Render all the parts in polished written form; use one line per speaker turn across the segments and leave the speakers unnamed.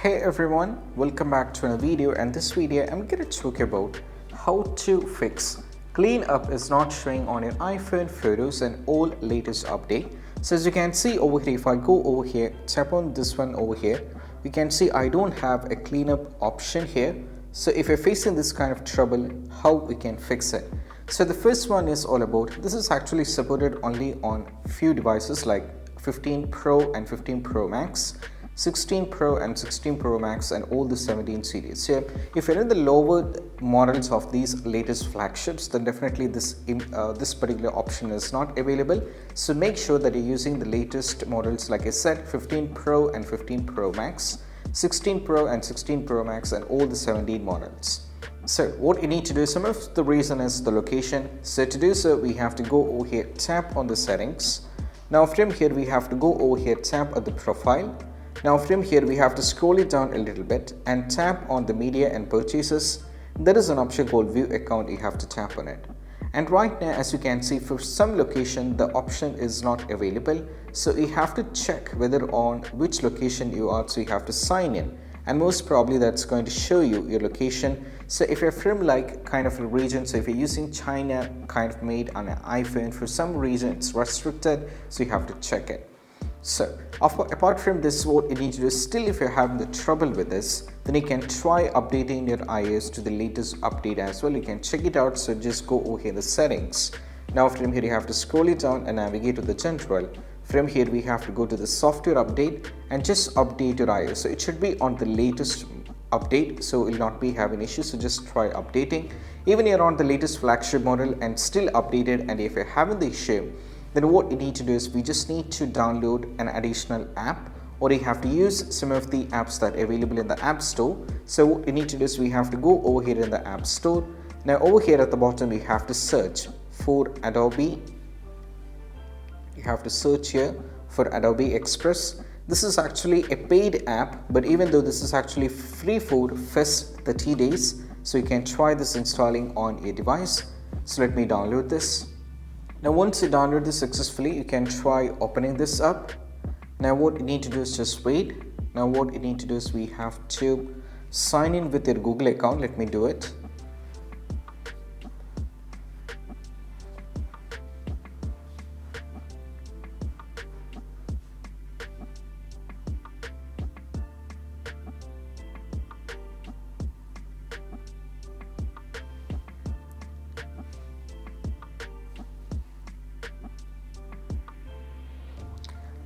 Hey everyone, welcome back to another video, and this video I'm going to talk about how to fix cleanup is not showing on your iPhone photos and all latest update. So as you can see over here, if I go over here, tap on this one over here, you can see I don't have a cleanup option here. So if you're facing this kind of trouble, how we can fix it? So the first one is all about, this is actually supported only on few devices like 15 Pro and 15 Pro Max, 16 Pro and 16 Pro Max, and all the 17 series. So if you're in the lower models of these latest flagships, then definitely this particular option is not available. So make sure that you're using the latest models, like I said, 15 Pro and 15 Pro Max, 16 Pro and 16 Pro Max, and all the 17 models. So what you need to do, some of the reason is the location. So to do so, we have to go over here, tap on the settings. Now from here we have to go over here, tap at the profile. Now from here we have to scroll it down a little bit and tap on the media and purchases. There is an option called view account, you have to tap on it. And right now, as you can see, for some location the option is not available. So you have to check whether on which location you are, so you have to sign in. And most probably that's going to show you your location. So if you're from like kind of a region, so if you're using China kind of made on an iPhone, for some reason it's restricted, so you have to check it. So apart from this, what you need to do is, still if you're having the trouble with this, then you can try updating your iOS to the latest update as well. You can check it out. So just go over here the settings. Now from here you have to scroll it down and navigate to the general. From here we have to go to the software update and just update your iOS. So it should be on the latest update, so it will not be having issues. So just try updating. Even you're on the latest flagship model and still updated, and if you're having the issue, then what you need to do is we just need to download an additional app, or you have to use some of the apps that are available in the App Store. So what you need to do is we have to go over here in the App Store. Now over here at the bottom we have to search for Adobe. You have to search here for Adobe Express. This is actually a paid app, but even though this is actually free for first 30 days, so you can try this installing on your device. So let me download this. Now once you download this successfully, you can try opening this up. Now what you need to do is just wait. Now what you need to do is we have to sign in with your Google account. Let me do it.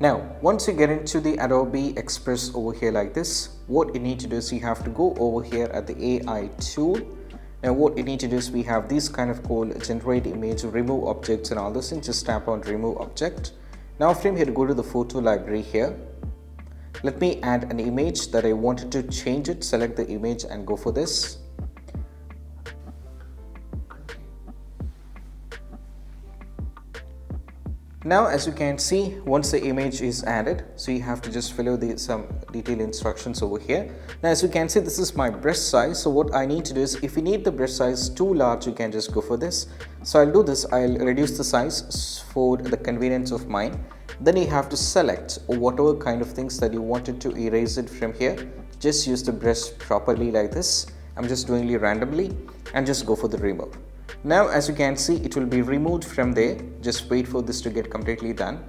Now, once you get into the Adobe Express over here like this, what you need to do is you have to go over here at the AI tool. Now, what you need to do is we have these kind of called generate image, remove objects, and all those things. Just tap on remove object. Now, from here, go to the photo library here. Let me add an image that I wanted to change it. Select the image and go for this. Now as you can see, once the image is added, so you have to just follow some detailed instructions over here. Now as you can see, this is my brush size. So what I need to do is, if you need the brush size too large, you can just go for this. So I'll do this, I'll reduce the size for the convenience of mine. Then you have to select whatever kind of things that you wanted to erase it from here. Just use the brush properly like this. I'm just doing it randomly, and just go for the remove. Now as you can see, it will be removed from there. Just wait for this to get completely done.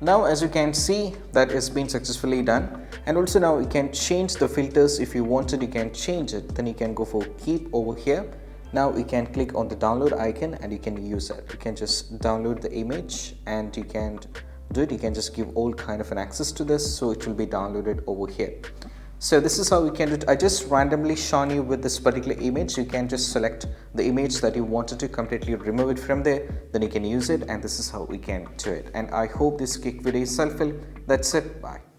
Now as you can see, that has been successfully done. And also now you can change the filters. If you wanted, you can change it. Then you can go for keep over here. Now you can click on the download icon and you can use it. You can just download the image and you can do it. You can just give all kind of an access to this, so it will be downloaded over here. So this is how we can do it. I just randomly shown you with this particular image. You can just select the image that you wanted to completely remove it from there. Then you can use it, and this is how we can do it. And I hope this quick video is helpful. That's it. Bye.